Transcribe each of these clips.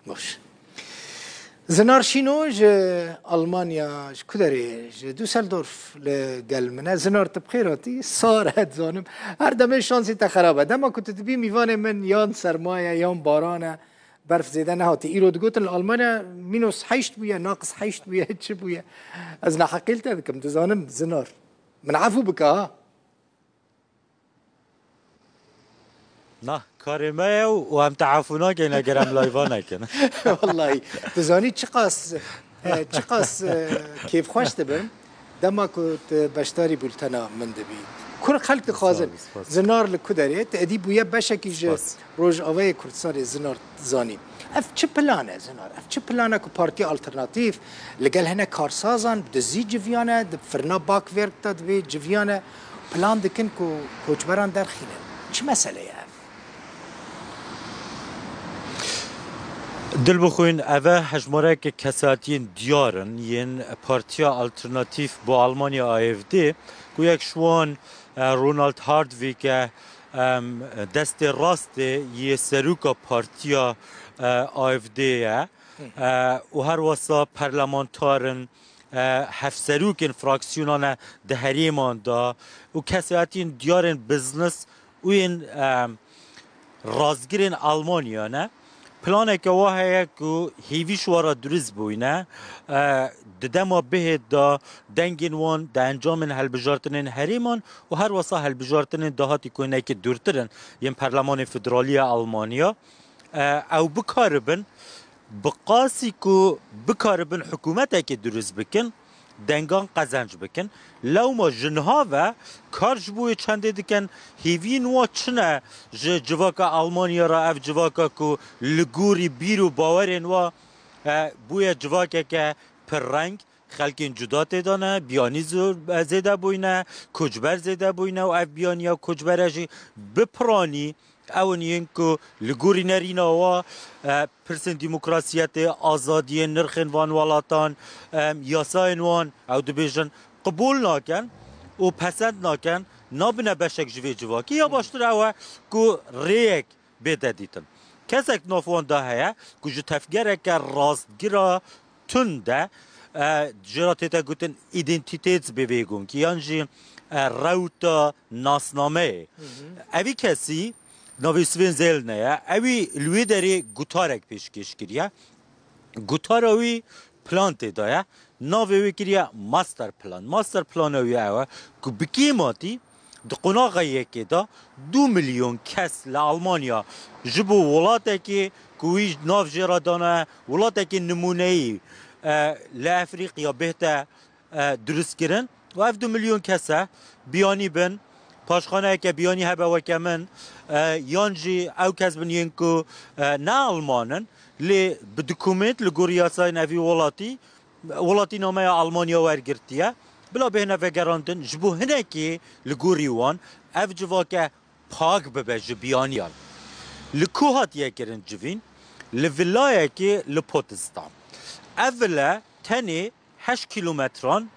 باش زنار شینو ج آلمانیا ج کدری ج دوسلدورف لگل منه زنار تبخیراتی سارت زانم هر دمه شانسی تا خرابه دما کت تبی میوان من یان سرمایه یان بارانه برف زیده نهاتی ایرو دگوتن آلمانیا مینوس 8 بویا ناقص 8 بویا چه بویا از نحقیل تدکم تزانم زنار من عفو بك ها نه کاری ما و هم تعافونا که نگرم لایوانا کنه والله تزانی چقاس کیف خوش دبم دما كنت بشتري بولتنا من دبي كل خلق خازن زنار لكدري تأدي بويا بشكي ج روج اوي كردستان زنار زاني اف چه پلانه زنار اف چه پلانه کو پارتی الټرناتیو لګل هنه کارسازان د زی جویانه د فرنا باک ورک د وی جویانه پلان دکن کو کوچبران در خیله چه مسئله اف دل بخوین اوه هجماره که کساتین دیارن ین پارتیا الټرناتیو با آلمانیا AfD کو یک شوان رونالد هاردوی که دست راست یه سروکا پارتیا AfD و هر واسا پرلمانتارن هفسروکن فراکسیونان دهریمان دا و کساتین دیارن بزنس و این رازگیرین آلمانیا نه پلانه که واهیه که هیویش وارا درست بوینه دما به دا دنگین وان دا انجام هلبجارتنین هریمان و هر واسه هلبجارتنین دهاتی کنه که دورترن یم پرلمان فدرالی آلمانیا او بکاربن بقاسی که بکاربن حکومت که درست بکن دنگان قزنج بکن لو ما جنها و کارج بوی چنده دکن هیوین و چنه جواکا آلمانیا را اف جواکا که لگوری بیرو باورین و بوی جواکا که پر رنگ خلکین جدا تدانه بیانی زور زیده بوینه کجبر زیده بوینه و اف بیانیا کجبر جی بپرانی اونین که لگوری نرینا و پرسن دموکراسیت آزادی نرخن وان والاتان یاساین وان او دبیجن قبول ناکن و پسند ناکن نابنه بشک جوی جواکی یا باشتر اوه که ریک بیده دیتن کسک نافوان ده هیا که جو تفگره که راستگیره تنده جرا تیتا گوتن ایدنتیتیتس بویگون که یعنی روتا ناسنامه اوی کسی نوی سوین زیل نه اوی لوی داری گوتارک پیشکش کریه گوتاروی پلان تدایه نوی کریه ماستر پلان اوی اوه که بکیماتی دقناقه یکی دا 2 میلیون کس لآلمانیا جبو ولاته که کویج ناف جرادانه ولاته که نمونهی لافریقیا بهته درست کرن و اف 2 میلیون کسه بیانی بن پاشخانه که بیانی هبه وکه من یانجی او کس بن ینکو نه آلمانن لی بدکومنت لگوریاسای نوی ولاتی نامه آلمانیا ورگرتیه بلا بهنه وگراندن جبو هنه که لگوری وان اف جوا که پاک ببه جبیانیان لکو هاتیه کرن جوین لولایه که لپوتستان اوله تنی 8 کیلومتران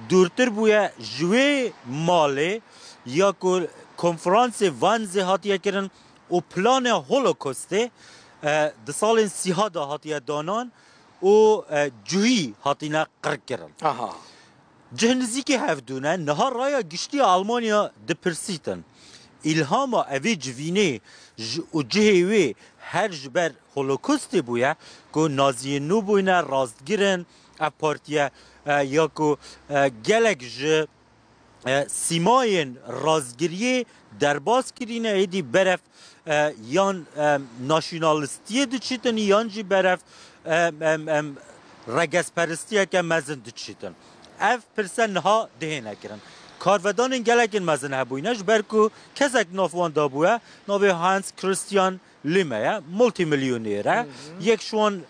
دورتر بویا جوی ماله یا که کنفرانس وانزه هاتیه کرن و پلان هولوکوسته ده سال سیها دا هاتیه دانان و جوی هاتینا قرق کرن جهنزی که هفدونه نهار رایا گشتی آلمانیا دپرسیتن الهام اوی جوینه و جهوی هر جبر هولوکوسته بویا که نازی نو بوینه راستگیرن اف پارتیه یا که گلک جه سیماین رازگیری درباز کرینه ایدی برف یان ناشینالیستیه دو چیتن یان جی برف رگز پرستیه که مزن دو چیتن اف پرسن ها ده نکرن کارودان این گلکین مزن هبوینش برکو کسک نافوان دابوه ناوی هانس کریستیان لیمه مولتی میلیونیره یک شوان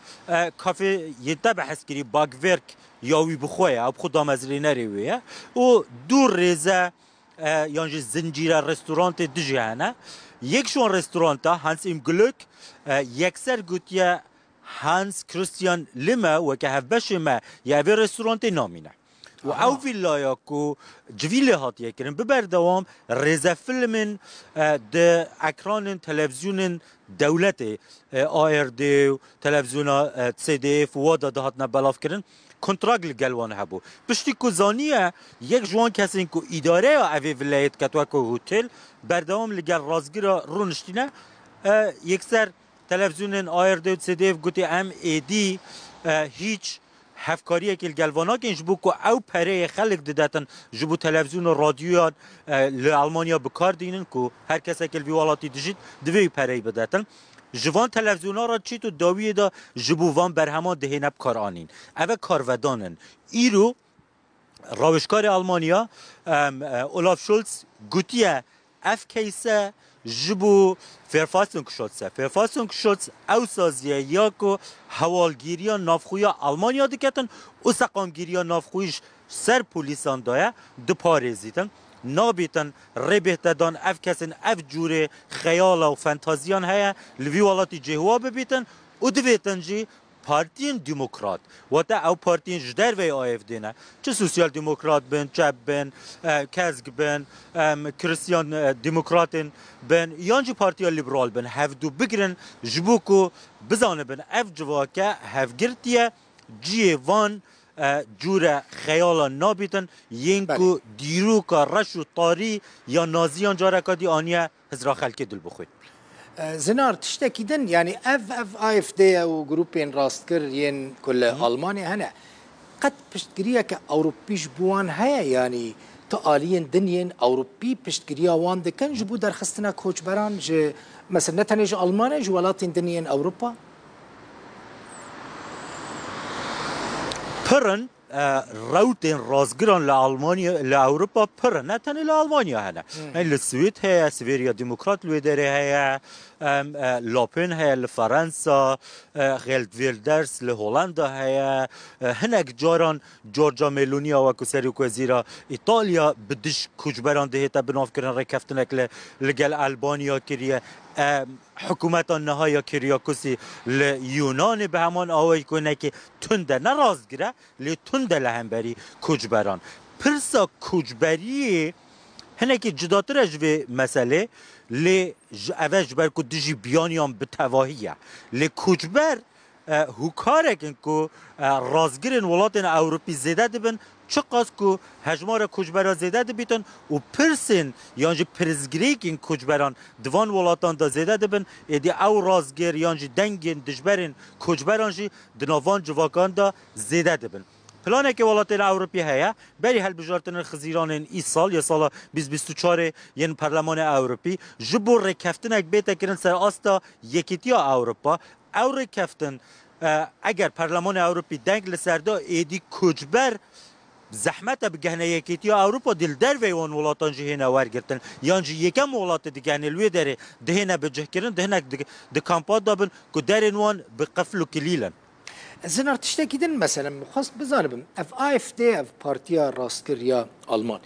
کافه یده بحث کری باگورک یاوی بخواه اب خود آمزلی نریویه و دور ریزه یعنی زنجیره رستورانت دجیانه یک شون رستورانت هانس ایم گلوک یکسر گوتیه هانس کریستیان لیمه و که هفبش ما یه رستورانت نامینه و او ویلایا کو جویله هات یکرن ببر دوام رزا فیلمن د اکران تلویزیون دولت ARD و تلویزیون CDF و ده هات نبلاف کرن کنتراکل گلوان هبو پشتی کو زانیه یک جوان کسی کو اداره اوی ولایت کتوا کو هتل بردوام لگل رازگیرا رونشتینه یکسر تلویزیون ARD و CDF گوتی ام ایدی هیچ هفکاریه که گلوانا که جبو که او پره خلق دادن جبو تلویزیون و رادیو لآلمانیا بکار دینن که هر کسی که الویوالاتی دجید دوی پره بداتن جوان تلویزیونا را چی تو داویه دا جبو وان برهما دهینب کار آنین اوه کارودانن ایرو راوشکار آلمانیا اولاف شولز گوتیه اف کیسه جبو فرفاسون کشوتس او سازیه یا که حوالگیری نافخوی آلمانیا دکتن و سقامگیری نافخویش سر پولیسان دایه دو پارزیدن نابیتن ربیتدان اف کسین اف جوره خیال و فانتازیان هیا لوی والاتی جهوا ببیتن و دویتن جی پارتین دموکرات و تا او پارتین جدر وی AFD نه چه سوسیال دموکرات بن چپ بن کزگ بن کریستیان دموکراتن بن یانجی پارتیا لیبرال بن هفدو بگرن جبوکو بزانه بن اف جواکه هفگرتیه جی وان جور خیالا نابیتن یینکو دیروکا رش و طاری یا نازیان جارکا دی آنیه هزرا خلکی دل بخوید زنار تشتكيدن يعني اف AFD او جروبين راستكر ين كل المانيا هنا قد بشتكريا كاوروبيش بوان هيا يعني تقاليا دنيا اوروبي بشتكريا وان دكن جبو در خستنا كوتش بران ج مثلا نتنج المانيا جوالاتين دنيا اوروبا پرن روتين رازگران لألمانيا لأوروبا پرن نه تنه لألمانيا هنه لسويد هيا سويريا ديمقراط لويدره هيا لوپن هيا لفرنسا غيلد ويلدرس لهولندا هيا هناك جاران جورجا ميلونيا وكو سريك وزيرا إيطاليا بدش كوجبران دهيتا بناف كرن ركفتنك لقل ألبانيا كريا حکومت نهایی کریاکوسی لیونان به همان آوای کنه که تنده نراز گره لی تنده لهمبری کجبران پرسا کجبری هنه که جداتر اجوه مسئله لی اوش بر که دیجی بیانیان به تواهیه لی کجبر هوکاره که رازگرین ولاتین اوروپی زیده دبن چه قاس که هجمار کجبران زیده دبیتن و پرسین یعنی پرزگری که این کجبران دوان ولاتان دا زیده دبن ایدی او رازگر یعنی دنگین دجبرین کجبران جی دنوان جواکان دا زیده دبن پلانه که ولاتین اوروپی هیا بری هل بجارتن خزیران ای سال یا سال 2024 ین پارلمان اوروپی جبور رکفتنک بیتا کرن سر آستا یکیتیا اوروپا او رکفتن اگر پارلمان اوروپی دنگ لسردا ایدی کجبر زحمت بگهنه یکیتی اوروپا دل در ویوان ولاتان جهنه ورگرتن یانجی یکم ولات دیگه لوی داره دهنه بجه کرن دهنه د کامپات دابن که درین وان بقفل و کلیلن زنار تشتكيدن مثلا مخص بزانبم اف AFD اف بارتيا راستكر يا المان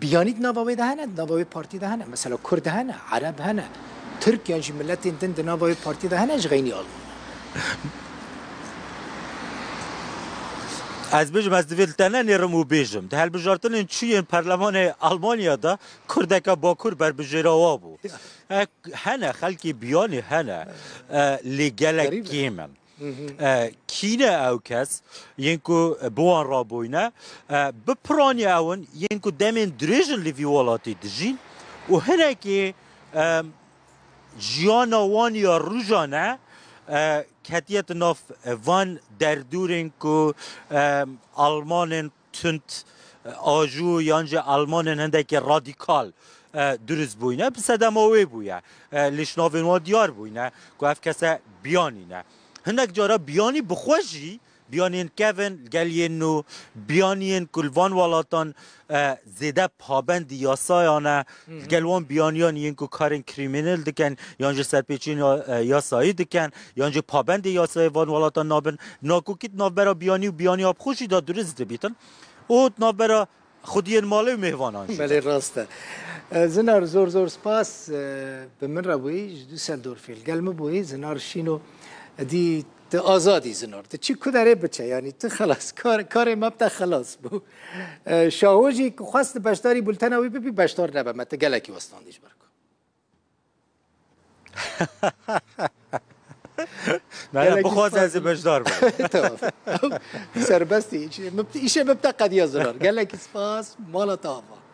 بيانيد نافاوي دهنه نافاوي بارتي دهنه مثلا كرد هنا عرب هنا ترك يعني ملتين دند نافاوي بارتي دهنه غيني المان از بجم از دویلتنه نیرمو بیجم ده هل بجارتن چیین پارلمان آلمانیا دا کردکا باکور بر بجراوا بو هنه خلکی بیانی هنه لگلک کیمن کینه او کس ینکو بوان را بوینه بپرانی اون ینکو دمین دریجن لیوی والاتی دجین و هنه که جیانا وان یا روژانه کتیت ناف وان در دورین که آلمان تند آجو یانجا آلمان هنده که رادیکال درست بوینه بسدماوی بویه لیشناوین ما دیار بوینه که اف کسا بیانینه هندک جارا بیانی بخوشی بیانین کون گلین نو بیانین کلوان والاتان زیده پابند یاسایانه گلوان بیانیان ینکو کارن کریمینل دکن یانجا سرپیچین یاسایی دکن یانجا پابند یاسای وان والاتان نابن ناکوکیت نابرا بیانی و بیانی آب خوشی دا درست بیتن او نابرا خودین ماله و مهوانان شد بله راسته زنار زور سپاس به من را بوی دوسلدورفی الگلم بوی زنار شینو دی ته آزادی زنار ته چی کدره بچه یعنی ته خلاص کار مبتا خلاص بو شاوجی که خواست بشتاری بولتناوی ببی بشتار نبه مت گلکی وستاندیش برکو نه بخواست از بشدار سربستی ایشه مبتا قدیا زنار گلکی سپاس مالا تافا